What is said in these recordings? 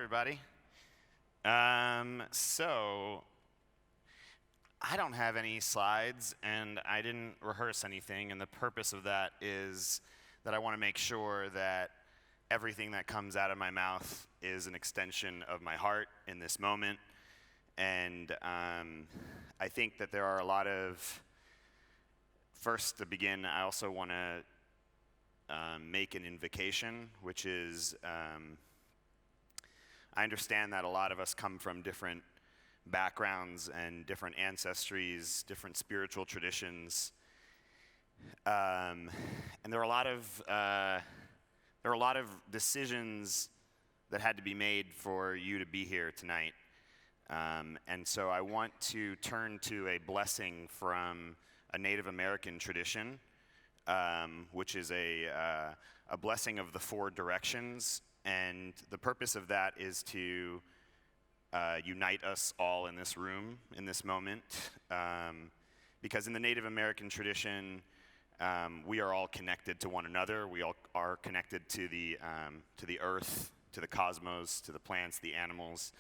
everybody. So I don't have any slides, and I didn't rehearse anything, and the purpose of that is that I want to make sure that everything that comes out of my mouth is an extension of my heart in this moment. And I think that there are a lot of, first to begin, I also want to make an invocation, which is, I understand that a lot of us come from different backgrounds and different ancestries, different spiritual traditions, and there are a lot of decisions that had to be made for you to be here tonight. And so I want to turn to a blessing from a Native American tradition, which is a blessing of the four directions. And the purpose of that is to unite us all in this room, in this moment. Because in the Native American tradition, we are all connected to one another. We all are connected to the earth, to the cosmos, to the plants, the animals.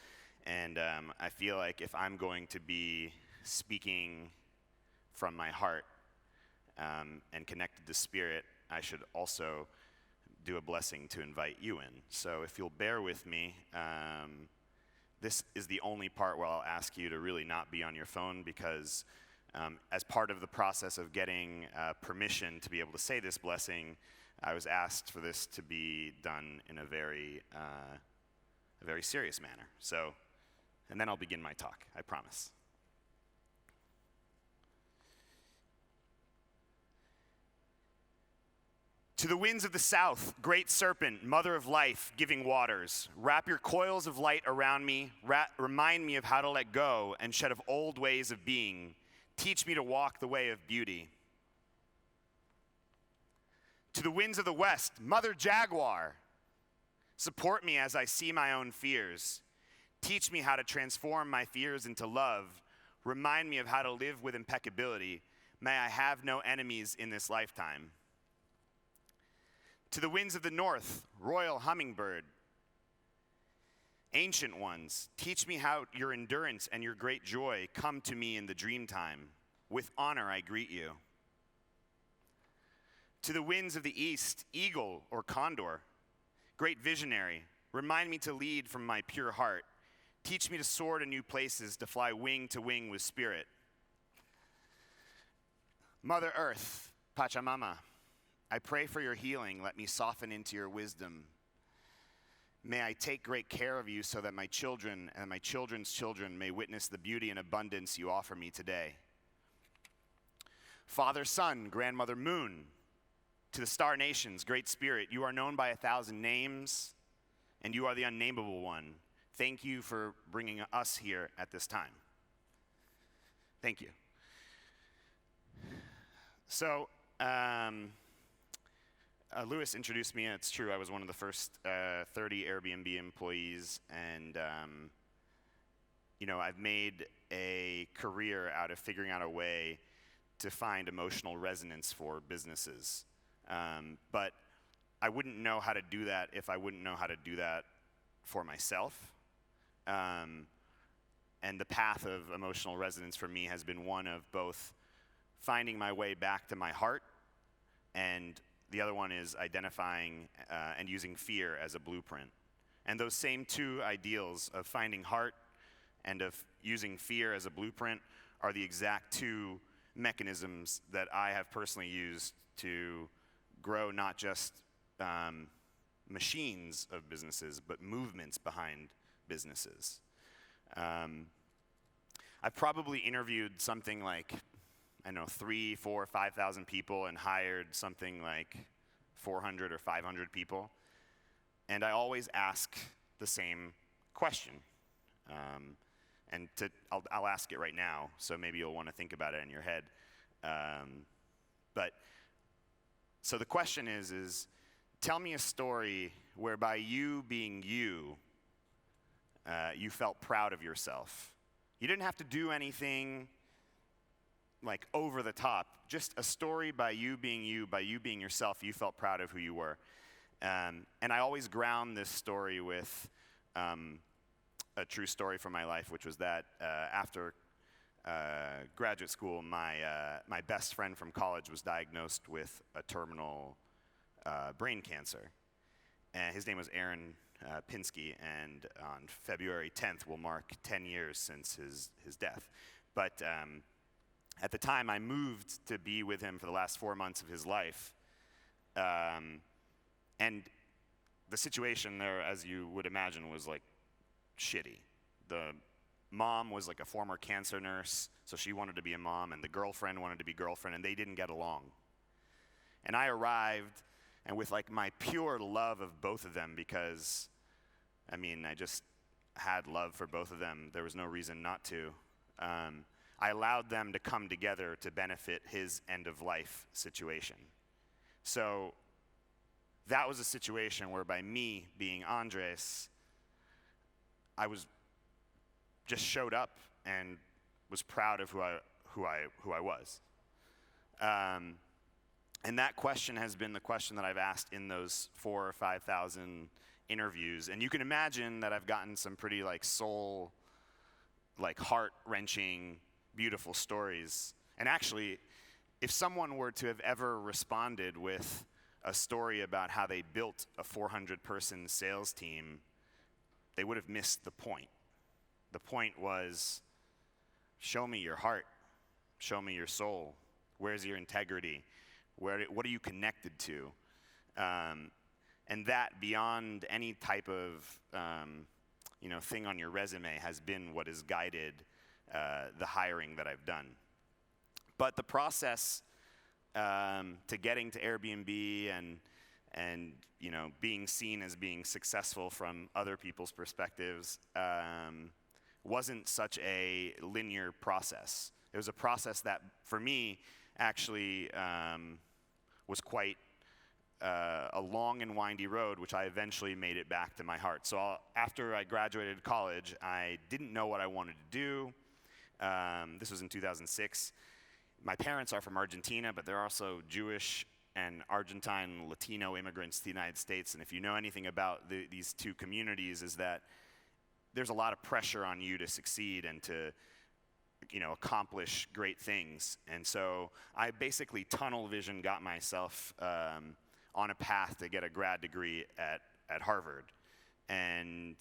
And I feel like if I'm going to be speaking from my heart and connected to spirit, I should also do a blessing to invite you in. So if you'll bear with me, this is the only part where I'll ask you to really not be on your phone, because as part of the process of getting permission to be able to say this blessing, I was asked for this to be done in a very serious manner. So, and then I'll begin my talk, I promise. To the winds of the south, great serpent, mother of life, giving waters, wrap your coils of light around me, remind me of how to let go and shed of old ways of being. Teach me to walk the way of beauty. To the winds of the west, mother jaguar, support me as I see my own fears. Teach me how to transform my fears into love. Remind me of how to live with impeccability. May I have no enemies in this lifetime. To the winds of the north, royal hummingbird, ancient ones, teach me how your endurance and your great joy come to me in the dream time. With honor I greet you. To the winds of the east, eagle or condor, great visionary, remind me to lead from my pure heart. Teach me to soar to new places, to fly wing to wing with spirit. Mother Earth, Pachamama, I pray for your healing. Let me soften into your wisdom. May I take great care of you so that my children and my children's children may witness the beauty and abundance you offer me today. Father, Son, Grandmother Moon, to the star nations, Great Spirit, you are known by 1,000 names, and you are the unnameable one. Thank you for bringing us here at this time. Thank you. So, Lewis introduced me, and it's true, I was one of the first 30 Airbnb employees, and I've made a career out of figuring out a way to find emotional resonance for businesses. But I wouldn't know how to do that if I wouldn't know how to do that for myself. And the path of emotional resonance for me has been one of both finding my way back to my heart, and the other one is identifying and using fear as a blueprint. And those same two ideals of finding heart and of using fear as a blueprint are the exact two mechanisms that I have personally used to grow not just machines of businesses, but movements behind businesses. I've probably interviewed something like 3,000, 4,000, 5,000 people and hired something like 400 or 500 people. And I always ask the same question. I'll ask it right now, so maybe you'll want to think about it in your head. So the question is tell me a story whereby you being you, you felt proud of yourself. You didn't have to do anything like over the top, just a story by you being yourself, you felt proud of who you were. And I always ground this story with a true story from my life, which was that after graduate school, my best friend from college was diagnosed with a terminal brain cancer. And his name was Aaron Pinsky, and on February 10th will mark 10 years since his death. But at the time, I moved to be with him for the last 4 months of his life. And the situation there, as you would imagine, was like shitty. The mom was like a former cancer nurse, so she wanted to be a mom, and the girlfriend wanted to be girlfriend, and they didn't get along. And I arrived, and with like my pure love of both of them, because, I mean, I just had love for both of them. There was no reason not to. I allowed them to come together to benefit his end-of-life situation. So that was a situation where, by me being Andres, I just showed up and was proud of who I was. And that question has been the question that I've asked in those 4,000 or 5,000 interviews. And you can imagine that I've gotten some pretty like soul, like heart-wrenching, beautiful stories. And actually, if someone were to have ever responded with a story about how they built a 400-person sales team, they would have missed the point. The point was, show me your heart, show me your soul. Where's your integrity? What are you connected to? And that, beyond any type of thing on your resume, has been what has guided the hiring that I've done. But the process to getting to Airbnb and being seen as being successful from other people's perspectives wasn't such a linear process. It was a process that, for me, actually was quite a long and windy road, which I eventually made it back to my heart. So after I graduated college, I didn't know what I wanted to do. This was in 2006. My parents are from Argentina, but they're also Jewish and Argentine Latino immigrants to the United States. And if you know anything about these two communities, is that there's a lot of pressure on you to succeed and to accomplish great things. And so I basically tunnel vision got myself on a path to get a grad degree at Harvard. And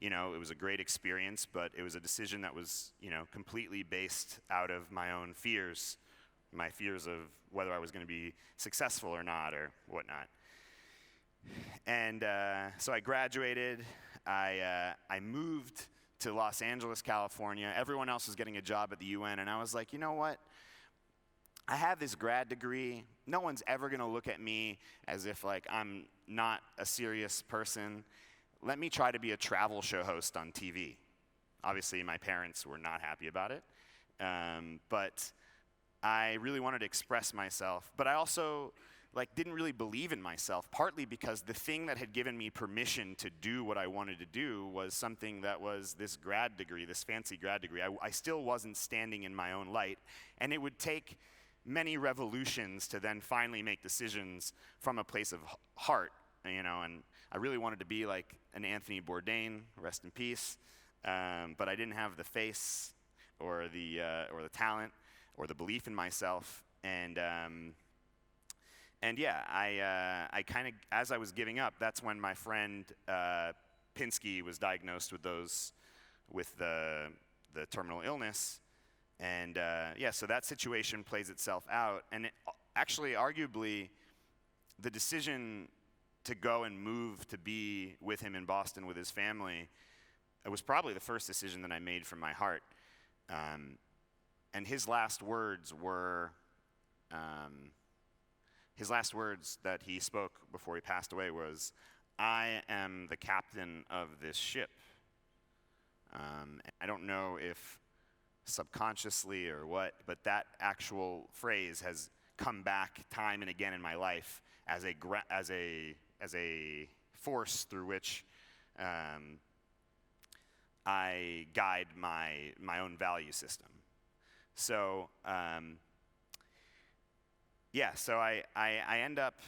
it was a great experience, but it was a decision that was completely based out of my own fears, my fears of whether I was going to be successful or not or whatnot. And so I graduated. I moved to Los Angeles, California. Everyone else was getting a job at the UN, and I was like, you know what? I have this grad degree. No one's ever going to look at me as if like I'm not a serious person. Let me try to be a travel show host on TV. Obviously, my parents were not happy about it, but I really wanted to express myself. But I also didn't really believe in myself, partly because the thing that had given me permission to do what I wanted to do was something that was this grad degree, this fancy grad degree. I still wasn't standing in my own light, and it would take many revolutions to then finally make decisions from a place of heart, and I really wanted to be like an Anthony Bourdain, rest in peace, but I didn't have the face or the talent or the belief in myself, and yeah, I kind of, as I was giving up, that's when my friend Pinsky was diagnosed with the terminal illness, and so that situation plays itself out, and actually, arguably, the decision to go and move to be with him in Boston with his family, it was probably the first decision that I made from my heart, and his last words were. His last words that he spoke before he passed away was, "I am the captain of this ship." I don't know if subconsciously or what, but that actual phrase has come back time and again in my life as a force through which I guide my own value system. So. So I end up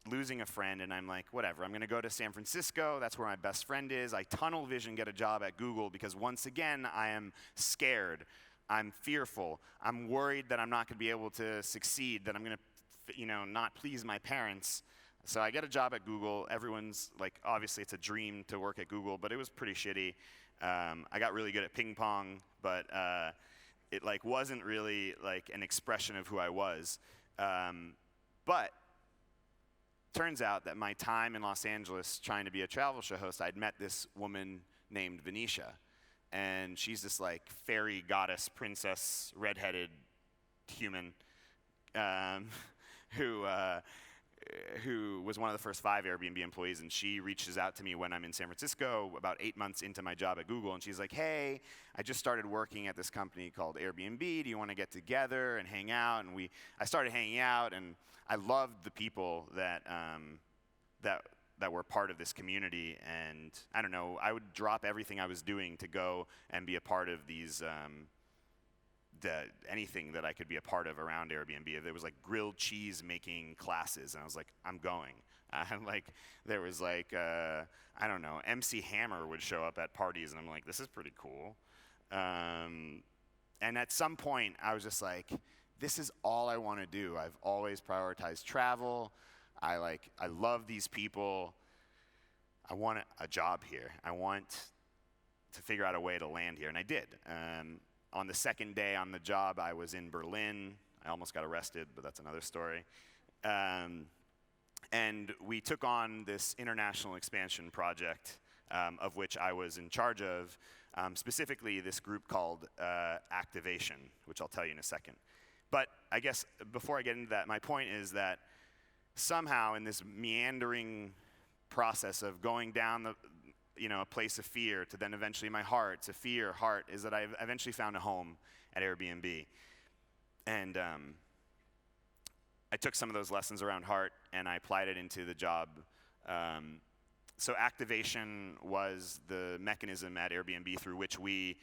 losing a friend, and I'm like, whatever, I'm going to go to San Francisco. That's where my best friend is. I tunnel vision get a job at Google because once again, I am scared. I'm fearful. I'm worried that I'm not going to be able to succeed, that I'm going to, not please my parents. So I get a job at Google. Everyone's like, obviously it's a dream to work at Google, but it was pretty shitty. I got really good at ping pong, but it like wasn't really like an expression of who I was. But turns out that my time in Los Angeles trying to be a travel show host, I'd met this woman named Venetia. And she's this like fairy goddess, princess, redheaded human who was one of the first 5 Airbnb employees, and she reaches out to me when I'm in San Francisco about 8 months into my job at Google, and she's like, hey, I just started working at this company called Airbnb. Do you want to get together and hang out? And I started hanging out, and I loved the people that were part of this community, and I don't know, I would drop everything I was doing to go and be a part of these anything that I could be a part of around Airbnb. There was like grilled cheese making classes, and I was like, I'm going. Like there was like I don't know, MC Hammer would show up at parties, and I'm like, this is pretty cool. And at some point, I was just like, this is all I want to do. I've always prioritized travel. I love these people. I want a job here. I want to figure out a way to land here, and I did. On the second day on the job, I was in Berlin. I almost got arrested, but that's another story. And we took on this international expansion project, of which I was in charge of, specifically this group called Activation, which I'll tell you in a second. But I guess before I get into that, my point is that somehow in this meandering process of going down a place of fear to then eventually my heart to fear, heart, is that I eventually found a home at Airbnb. And I took some of those lessons around heart and I applied it into the job. So activation was the mechanism at Airbnb through which we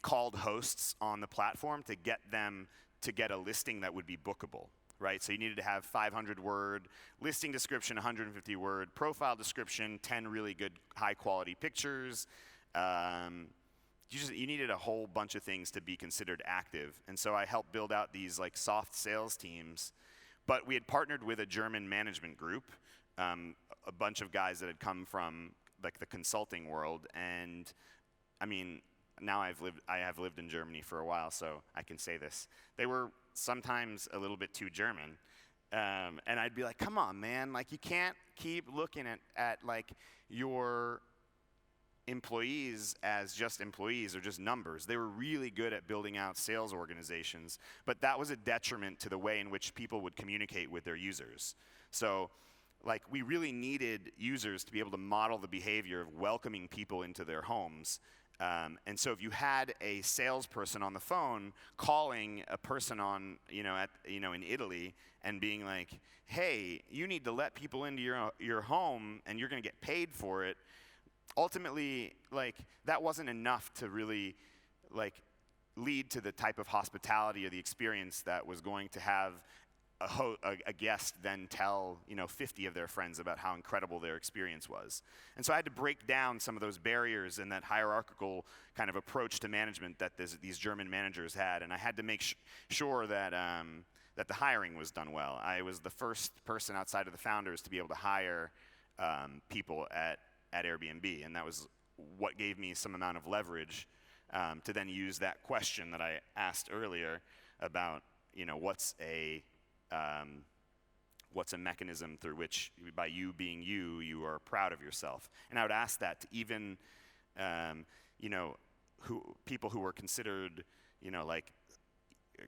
called hosts on the platform to get them to get a listing that would be bookable. Right, so you needed to have 500-word listing description, 150-word profile description, 10 really good high-quality pictures. You needed a whole bunch of things to be considered active, and so I helped build out these like soft sales teams. But we had partnered with a German management group, a bunch of guys that had come from like the consulting world, and I mean, now I have lived in Germany for a while, so I can say this. They were sometimes a little bit too German. And I'd be like, come on, man, like you can't keep looking at like your employees as just employees or just numbers. They were really good at building out sales organizations, but that was a detriment to the way in which people would communicate with their users. So like we really needed users to be able to model the behavior of welcoming people into their homes. And so if you had a salesperson on the phone calling a person in Italy and being like, hey, you need to let people into your home and you're going to get paid for it, ultimately, like that wasn't enough to really like lead to the type of hospitality or the experience that was going to have a guest then tell 50 of their friends about how incredible their experience was. And so I had to break down some of those barriers and that hierarchical kind of approach to management that these German managers had, and I had to make sure that that the hiring was done well. I was the first person outside of the founders to be able to hire people at Airbnb, and that was what gave me some amount of leverage to then use that question that I asked earlier about what's a mechanism through which, by you being you are proud of yourself? And I would ask that to even, people who were considered, like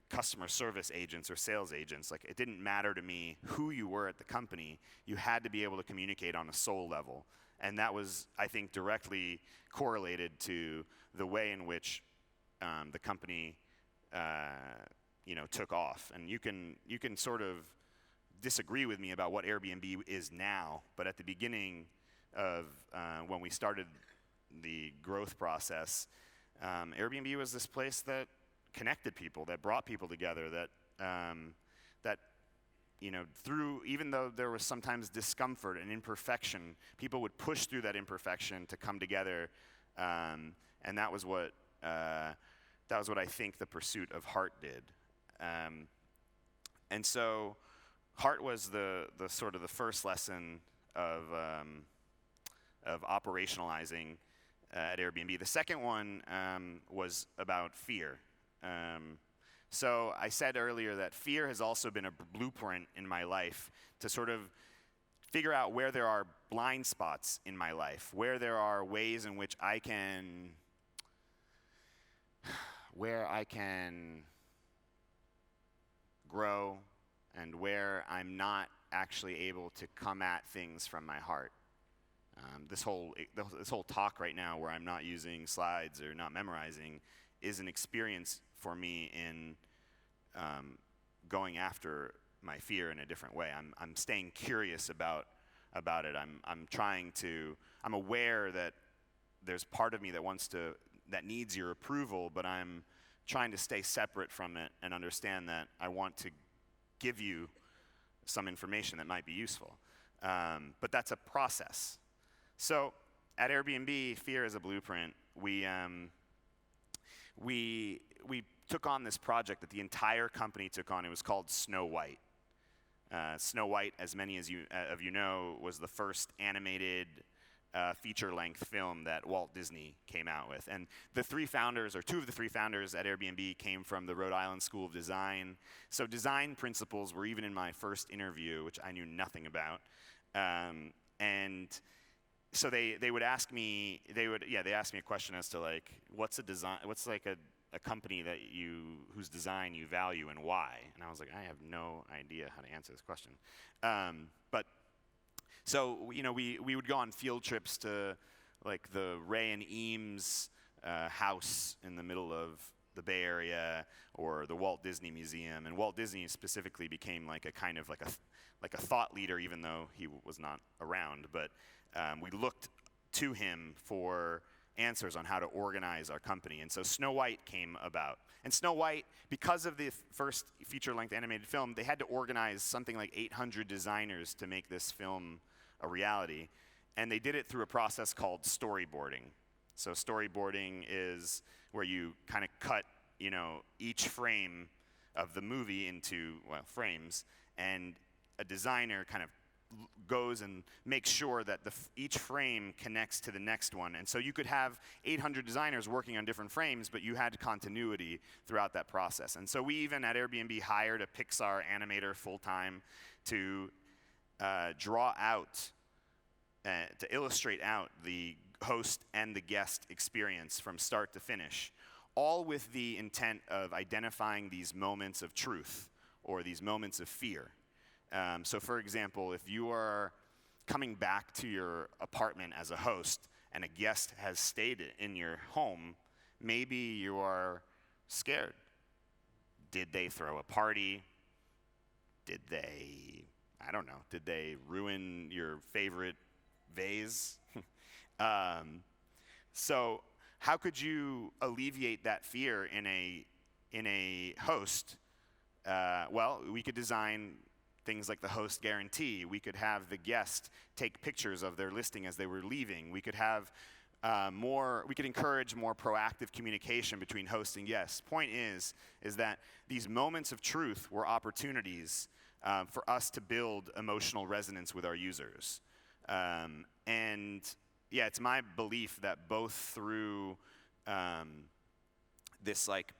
customer service agents or sales agents. Like it didn't matter to me who you were at the company. You had to be able to communicate on a soul level. And that was, I think, directly correlated to the way in which the company took off. And you can sort of disagree with me about what Airbnb is now, but at the beginning of when we started the growth process, Airbnb was this place that connected people, that brought people together, that through, even though there was sometimes discomfort and imperfection, people would push through that imperfection to come together, and that was what I think the pursuit of Heart did. And so Heart was the sort of the first lesson of operationalizing at Airbnb. The second one was about fear. So I said earlier that fear has also been a blueprint in my life to sort of figure out where there are blind spots in my life, where there are ways in which I can grow, and where I'm not actually able to come at things from my heart. This whole talk right now, where I'm not using slides or not memorizing, is an experience for me in going after my fear in a different way. I'm staying curious about it. I'm aware that there's part of me that needs your approval, but I'm trying to stay separate from it and understand that I want to give you some information that might be useful. But that's a process. So at Airbnb, fear is a blueprint. We took on this project that the entire company took on. It was called Snow White. Snow White, as many of you know, was the first animated feature-length film that Walt Disney came out with. And the three founders, or two of the three founders at Airbnb, came from the Rhode Island School of Design. So design principles were even in my first interview, which I knew nothing about. And so they would ask me, they asked me a question as to like, what's like a company that whose design you value and why? And I was like, I have no idea how to answer this question. But so we would go on field trips to like the Ray and Eames house in the middle of the Bay Area, or the Walt Disney Museum. And Walt Disney specifically became like a kind of like a thought leader, even though he was not around. But we looked to him for answers on how to organize our company. And so Snow White came about. And Snow White, because of the first feature-length animated film, they had to organize something like 800 designers to make this film a reality. And they did it through a process called storyboarding. So storyboarding is where you kind of cut, each frame of the movie into, frames, and a designer kind of goes and makes sure that each frame connects to the next one. And so you could have 800 designers working on different frames, but you had continuity throughout that process. And so we even at Airbnb hired a Pixar animator full-time to draw out, to illustrate out the host and the guest experience from start to finish, all with the intent of identifying these moments of truth or these moments of fear. So for example, if you are coming back to your apartment as a host and a guest has stayed in your home, maybe you are scared. Did they throw a party? Did they ruin your favorite vase? So how could you alleviate that fear in a host? Well, we could design things like the host guarantee. We could have the guest take pictures of their listing as they were leaving. We could have we could encourage more proactive communication between host and guest. Point is that these moments of truth were opportunities for us to build emotional resonance with our users. And yeah, it's my belief that both through this like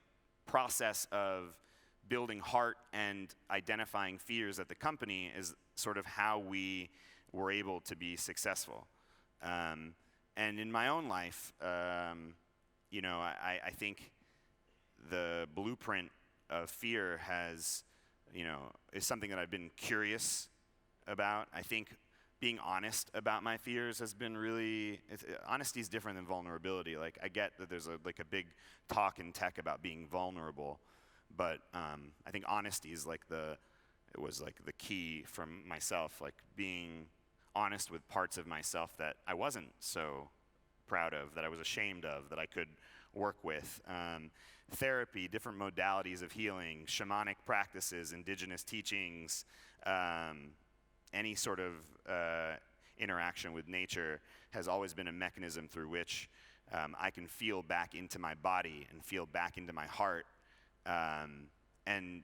process of building heart and identifying fears at the company is sort of how we were able to be successful. And in my own life, I think the blueprint of fear is something that I've been curious about. I think being honest about my fears has been honesty is different than vulnerability. Like, I get that there's a big talk in tech about being vulnerable, but I think honesty is the key from myself, like being honest with parts of myself that I wasn't so proud of, that I was ashamed of, that I could work with. Therapy, different modalities of healing, shamanic practices, indigenous teachings, any sort of interaction with nature has always been a mechanism through which I can feel back into my body and feel back into my heart. And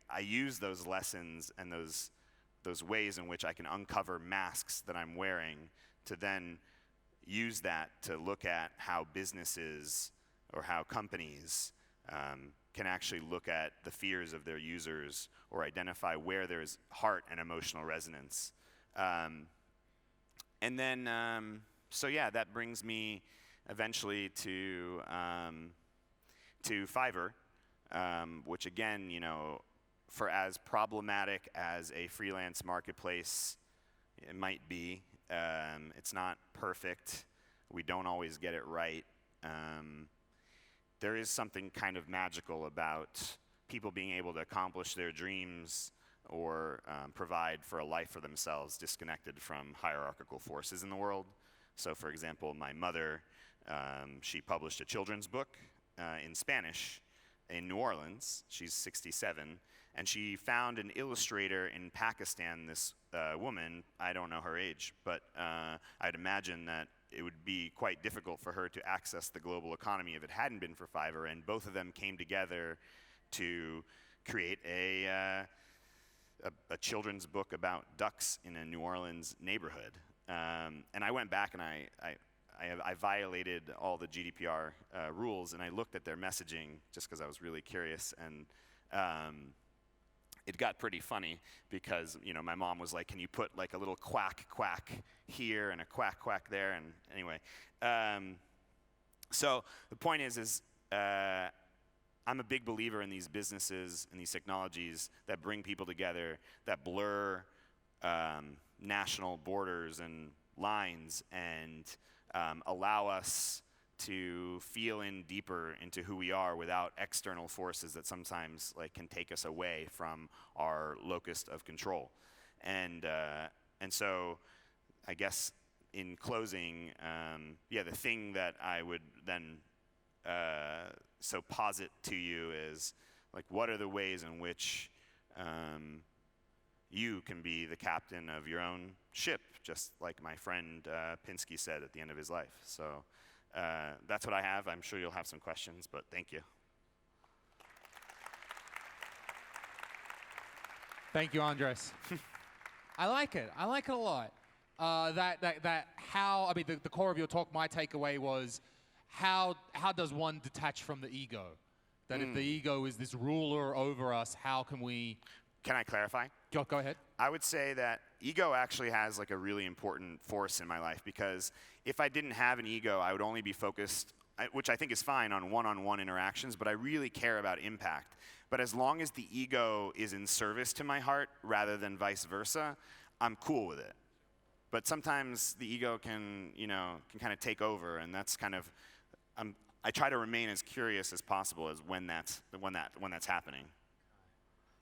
I use those lessons and those ways in which I can uncover masks that I'm wearing to then use that to look at how businesses or how companies can actually look at the fears of their users or identify where there's heart and emotional resonance. And then, so yeah, that brings me eventually to Fiverr, which again, you know, for as problematic as a freelance marketplace it might be, it's not perfect. We don't always get it right. There is something kind of magical about people being able to accomplish their dreams or provide for a life for themselves disconnected from hierarchical forces in the world. So for example, my mother, she published a children's book in Spanish in New Orleans. She's 67. And she found an illustrator in Pakistan, this woman, I don't know her age, but I'd imagine that it would be quite difficult for her to access the global economy if it hadn't been for Fiverr, and both of them came together to create a children's book about ducks in a New Orleans neighborhood. And I went back and I violated all the GDPR rules, and I looked at their messaging just because I was really curious, and it got pretty funny because, you know, my mom was like, can you put like a little quack quack here and a quack quack there? And anyway, so the point is I'm a big believer in these businesses and these technologies that bring people together, that blur national borders and lines, and allow us to feel in deeper into who we are without external forces that sometimes like can take us away from our locus of control. And so I guess in closing, yeah, the thing that I would then so posit to you is like, what are the ways in which you can be the captain of your own ship, just like my friend Pinsky said at the end of his life. So that's what I have. I'm sure you'll have some questions, but thank you. Thank you, Andres. I like it. I like it a lot. How, I mean, the core of your talk, my takeaway was, how does one detach from the ego? That if the ego is this ruler over us, how can we... Can I clarify? Go ahead. I would say that ego actually has like a really important force in my life, because if I didn't have an ego, I would only be focused, which I think is fine, on one-on-one interactions, but I really care about impact. But as long as the ego is in service to my heart rather than vice versa, I'm cool with it. But sometimes the ego can kind of take over, and that's kind of, I try to remain as curious as possible as when that's happening.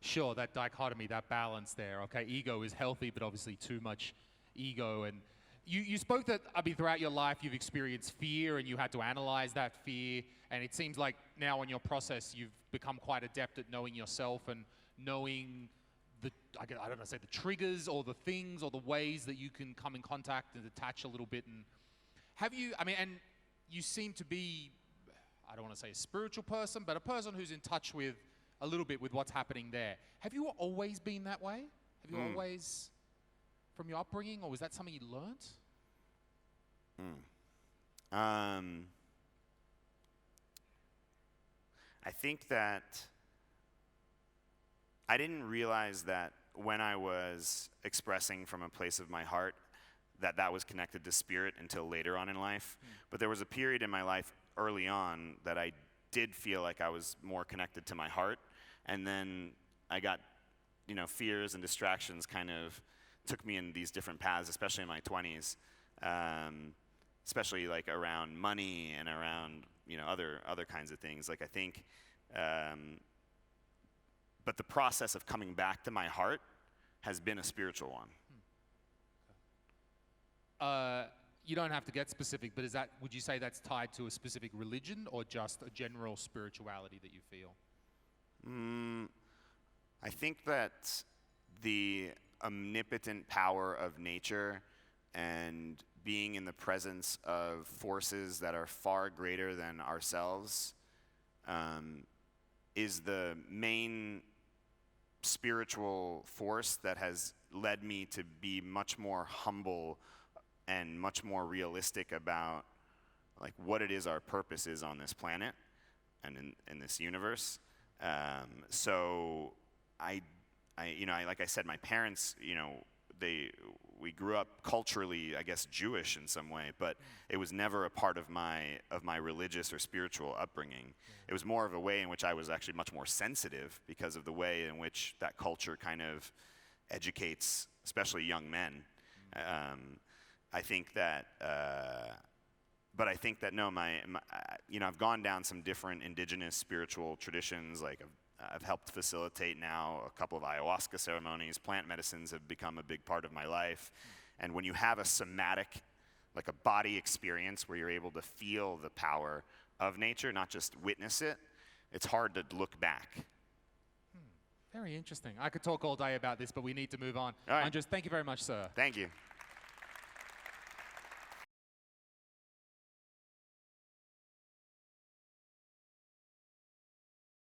Sure, that dichotomy, that balance there. Okay, ego is healthy, but obviously too much ego. And you spoke that, I mean, throughout your life you've experienced fear and you had to analyze that fear. And it seems like now in your process you've become quite adept at knowing yourself and knowing I don't know, say the triggers or the things or the ways that you can come in contact and detach a little bit. And have you, I mean, and you seem to be, I don't want to say a spiritual person, but a person who's in touch with a little bit with what's happening there. Have you always been that way? Have you always, from your upbringing, or was that something you learnt? I think that I didn't realize that when I was expressing from a place of my heart that was connected to spirit until later on in life. But there was a period in my life early on that I did feel like I was more connected to my heart. And then I got, fears and distractions kind of took me in these different paths, especially in my 20s, especially like around money and around, other kinds of things. Like I think, but the process of coming back to my heart has been a spiritual one. you don't have to get specific, but would you say that's tied to a specific religion or just a general spirituality that you feel? I think that the omnipotent power of nature and being in the presence of forces that are far greater than ourselves is the main spiritual force that has led me to be much more humble and much more realistic about like what it is our purpose is on this planet and in this universe. So like I said, my parents, we grew up culturally, I guess, Jewish in some way, but it was never a part of my religious or spiritual upbringing. Yeah. It was more of a way in which I was actually much more sensitive because of the way in which that culture kind of educates, especially young men. I think that, I've gone down some different indigenous spiritual traditions. Like I've helped facilitate now a couple of ayahuasca ceremonies. Plant medicines have become a big part of my life. And when you have a somatic, like a body experience where you're able to feel the power of nature, not just witness it, it's hard to look back. Very interesting. I could talk all day about this, but we need to move on. All right. Andres, thank you very much, sir. Thank you.